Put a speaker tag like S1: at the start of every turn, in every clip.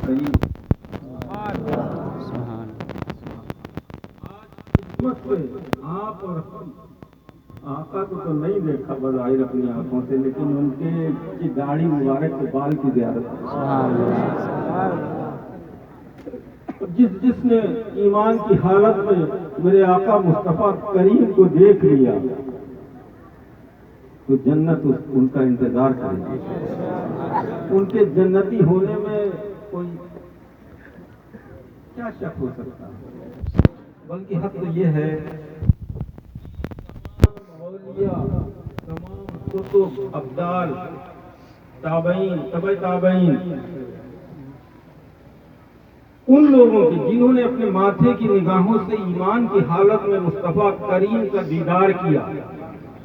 S1: صحیح قسمت سے آپ اور ہم آقا کو تو نہیں دیکھا بظاہر اپنی آنکھوں سے، لیکن ان کی داڑھی مبارک کے بال کی زیارت جس نے ایمان کی حالت میں میرے آقا مصطفیٰ کریم کو دیکھ لیا تو جنت ان کا انتظار کرے گی۔ ان کے جنتی ہونے میں کوئی کیا شک ہو سکتا ہے؟ بلکہ حق تو یہ ہے اولیاء، تمام کتب، ابدال، تابعین، تبع تابعین، ان لوگوں کی جنہوں نے اپنے ماتھے کی نگاہوں سے ایمان کی حالت میں مصطفیٰ کریم کا دیدار کیا،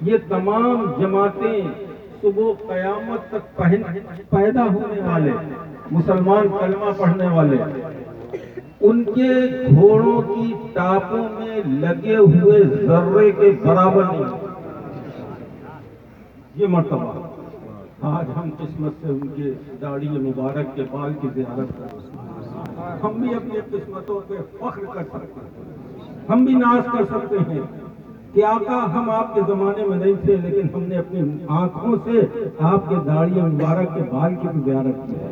S1: یہ تمام جماعتیں صبح قیامت تک پیدا ہونے والے مسلمان کلمہ پڑھنے والے، ان کے گھوڑوں کی ٹاپوں میں لگے ہوئے ذرے کے برابر نہیں۔ یہ مرتبہ آج ہم قسمت سے ان کے داڑھی مبارک کے بال کی زیارت کرتے ہیں۔ ہم بھی اپنی قسمتوں پہ فخر کر سکتے ہیں، ہم بھی ناز کر سکتے ہیں کہ آقا ہم آپ کے زمانے میں نہیں تھے، لیکن ہم نے اپنی آنکھوں سے آپ کے داڑھی مبارک کے بال کی زیارت کی ہے۔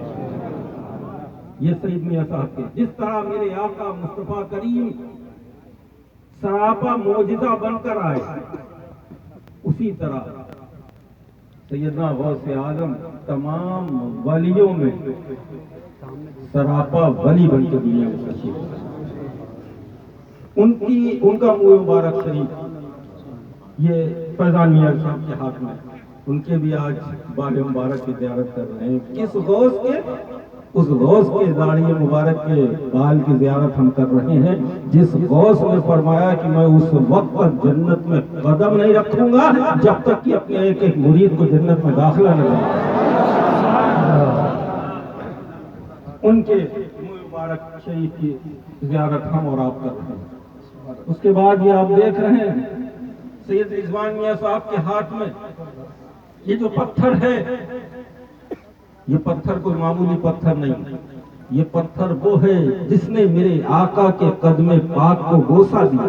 S1: یہ سید میاں صاحب کے جس طرح میرے آقا مصطفیٰ کریم سراپا معجزہ بن کر آئے، اسی طرح سیدنا غوث اعظم تمام ولیوں میں سراپا ولی بن کے دنیا میں تشریف لائے۔ ان کا منہ مبارک شریف یہ فیضان میاں صاحب کے ہاتھ میں، ان کے بھی آج بال مبارک کی زیارت کر رہے ہیں۔ کس غوث کے؟ اس غوث کے داڑھی مبارک کے بال کی زیارت ہم کر رہے ہیں جس غوث نے فرمایا کہ میں اس وقت تک جنت میں قدم نہیں رکھوں گا جب تک کہ اپنے ایک ایک مرید کو جنت میں داخلہ نہیں دوں۔ ان کے مبارک شریف کی زیارت ہم اور آپ کر رہے ہیں۔ اس کے بعد یہ آپ دیکھ رہے ہیں سید رضوان میاں صاحب کے ہاتھ میں یہ جو پتھر ہے، یہ پتھر کوئی معمولی پتھر نہیں، یہ پتھر وہ ہے جس نے میرے آقا کے قدم پاک کو بوسہ دیا۔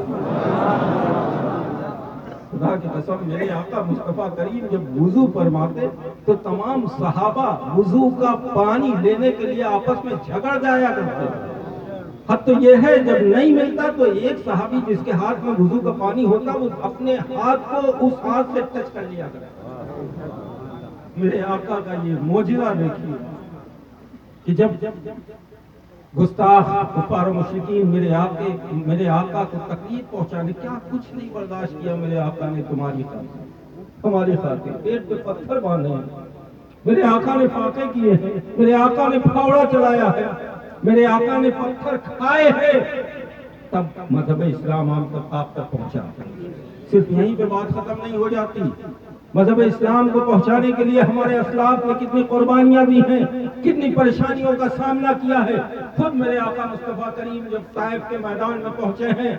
S1: خدا کی قسم میرے آقا مصطفیٰ کریم جب وضو فرماتے تو تمام صحابہ وضو کا پانی لینے کے لیے آپس میں جھگڑ جایا کرتے۔ حد تو یہ ہے جب نہیں ملتا تو ایک صحابی جس کے ہاتھ میں وضو کا پانی ہوتا وہ اپنے ہاتھ کو اس ہاتھ سے ٹچ کر لیا کرتا۔ میرے آقا کا یہ معجزہ دیکھیے کہ جب گستاخ کفار و مشرکین میرے آقا کو تکلیف پہنچانے کیا کچھ نہیں برداشت کیا میرے آقا نے تمہاری خاطر، ہماری خاطر پیٹ پہ پتھر باندھے ہیں، میرے آقا نے فاقے کیے ہیں، میرے آقا نے پھاوڑا چلایا ہے، میرے آقا نے پتھر کھائے ہیں، تب مذہب اسلام آپ تک پہنچا۔ صرف یہیں پہ بات ختم نہیں ہو جاتی، مذہب اسلام کو پہنچانے کے لیے ہمارے اسلاف نے کتنی قربانیاں دی ہیں، کتنی پریشانیوں کا سامنا کیا ہے۔ خود میرے آقا مصطفیٰ کریم جب طائف کے میدان میں پہنچے ہیں،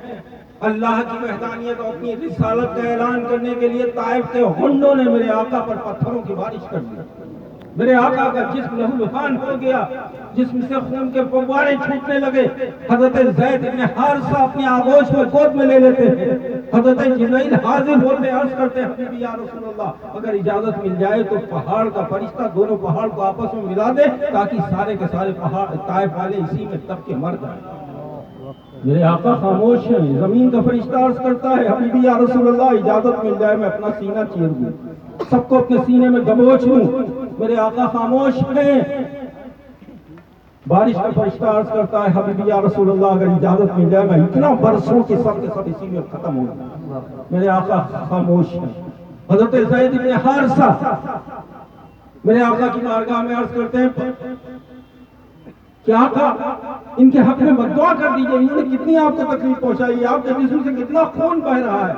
S1: اللہ کی وحدانیت اور اپنی رسالت کا اعلان کرنے کے لیے طائف کے غنڈوں نے میرے آقا پر پتھروں کی بارش کر دی۔ میرے آقا کا جسم لہو لہان ہو گیا، جسم سے خون کے فوارے چھوٹنے لگے۔ حضرت زید بن حارثہ اپنی آغوش میں گود میں لے لیتے ہیں، حضرت جبرائیل حاضر ہوتے عرض کرتے ہیں حبیبی یا رسول اللہ اگر اجازت مل جائے تو پہاڑ کا فرشتہ دونوں پہاڑ کو آپس میں ملا دے تاکہ سارے کے سارے پہاڑ طائف والے اسی میں دب کے مر جائیں۔ میرے آقا خاموش ہیں، زمین کا فرشتہ عرض کرتا ہے حبیبی یا رسول اللہ اجازت مل جائے میں اپنا سینہ چیر دوں، سب کو اپنے سینے میں دبوچ لوں۔ میرے آقا خاموش ہیں، بارش کا فرشتہ عرض کرتا ہے حبیبی یا رسول اللہ اگر اجازت مل جائے میں اتنا برسوں کے سب اسی میں ختم ہو جائے۔ میرے آقا خاموش ہیں۔ حضرت زید بن حارثہ میرے آقا کی بارگاہ میں عرض کرتے ہیں کہ آقا ان کے حق میں بددعا کر دیجئے، انہوں نے کتنی آپ کو تکلیف پہنچائی ہے، آپ کے جسم سے کتنا خون بہ رہا ہے،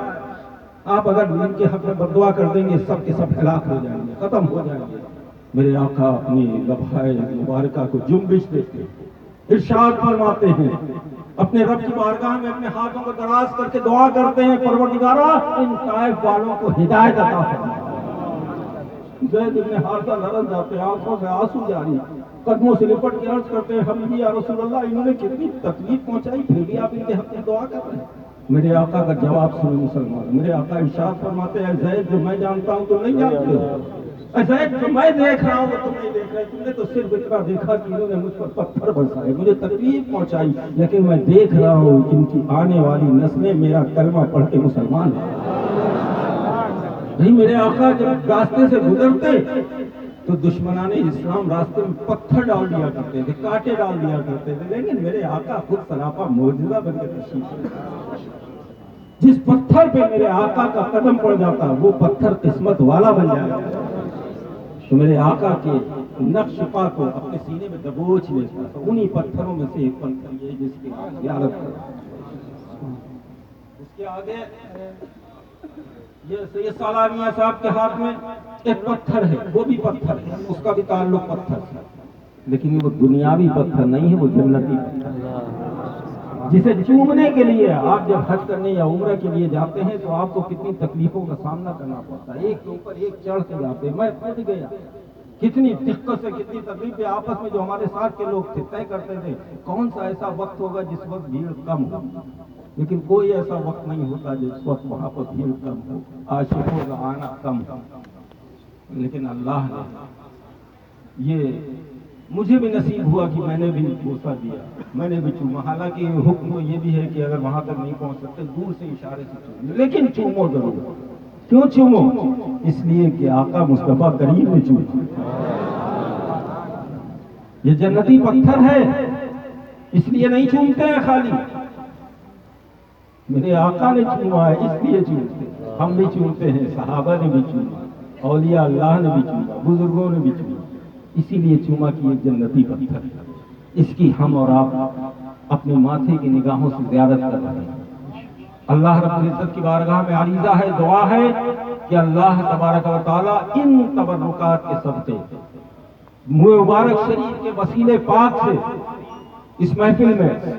S1: آپ اگر ان کے حق میں بددعا کر دیں گے سب کے سب ہلاک ہو جائیں گے، ختم ہو جائیں گے۔ میرے آقا اپنی لبھائے مبارکہ کو جنبش دیتے ارشاد فرماتے ہیں، اپنے رب کی بارگاہ میں اپنے ہاتھوں کو دراز کر کے دعا کرتے ہیں پروردگارا ان طائف والوں کو ہدایت عطا فرما۔ زید بن حارثہ لرز جاتے ہیں، آنکھوں سے آنسو جاری، قدموں سے لپٹ کے عرض کرتے ہیں حبیبی یا رسول اللہ انہوں نے کتنی تکلیف پہنچائی پھر بھی آپ ان کے حق میں دعا کر رہے ہیں۔ میرے آقا کا جواب سنو مسلمان، میرے آقا ارشاد فرماتے ہیں زید جو میں جانتا ہوں تم نہیں جانتے ہو، اے زید جو میں دیکھ رہا ہوں وہ تم نہیں دیکھ رہے، تم نے تو صرف اتنا دیکھا کہ انہوں نے مجھ پر پتھر برسائے، مجھے تکلیف پہنچائی، لیکن میں دیکھ رہا ہوں ان کی آنے والی نسلیں میرا کلمہ پڑھ کے مسلمان ہیں۔ نہیں، میرے آقا جب راستے سے گزرتے تو دشمنان اسلام راستے میں پتھر ڈال دیا کرتے تھے، کانٹے ڈال دیا کرتے تھے، لیکن میرے آقا خود سراپا معجزہ بن کے تشریف لائے۔ جس پتھر پہ میرے آقا کا قدم پڑ جاتا وہ پتھر قسمت والا بن جاتا۔ تو میرے آقا کے نقش پا کو اپنے سینے میں دبوچ لیتا تھا، انہی پتھروں میں سے ایک پتھر یہ جس کی زیارت کرتا۔ اس کے آگے یہ سید سالار میاں صاحب کے ہاتھ میں ایک پتھر ہے، وہ بھی پتھر ہے، اس کا بھی تعلق پتھر سے، لیکن وہ دنیاوی پتھر نہیں ہے، وہ جنتی پتھر، جسے چومنے کے لیے آپ جب حج کرنے یا عمرہ کے لیے جاتے ہیں تو آپ کو کتنی تکلیفوں کا سامنا کرنا پڑتا ہے، ایک کے اوپر ایک چڑھ کے جاتے ہیں۔ میں خود گیا، کتنی دقت سے کتنی تکلیف سے آپس میں جو ہمارے ساتھ کے لوگ تھے طے کرتے تھے کون سا ایسا وقت ہوگا جس وقت بھیڑ کم ہو، لیکن کوئی ایسا وقت نہیں ہوتا جس وقت وہاں پر بھیڑ کم ہو، عاشقوں کا آنا کم ہو، لیکن اللہ نے یہ مجھے بھی نصیب ہوا کہ میں نے بھی بوسہ دیا، میں نے بھی چوما، حالانکہ حکم یہ بھی ہے کہ اگر وہاں تک نہیں پہنچ سکتے دور سے اشارے سے چومو، لیکن چومو ضرور۔ کیوں چومو؟ اس لیے کہ آقا مصطفیٰ کریم نے چوما، یہ جنتی پتھر ہے اس لیے نہیں چومتے ہیں خالی، میرے آقا نے چوما ہے اس لیے چومتے ہیں، ہم بھی چومتے ہیں، صحابہ نے بھی چوما، اولیاء اللہ نے بھی چوما، بزرگوں نے بھی چوما، اسی لیے چوما کہ یہ جنتی پتھر ہے، اس کی ہم اور آپ اپنے ماتھے کی نگاہوں سے زیارت کر رہے ہیں۔ اللہ رب العزت کی بارگاہ میں عریضہ ہے، دعا ہے کہ اللہ تبارک و تعالیٰ ان تبرکات کے صدقے مبارک شریف کے وسیلے پاک سے اس محفل میں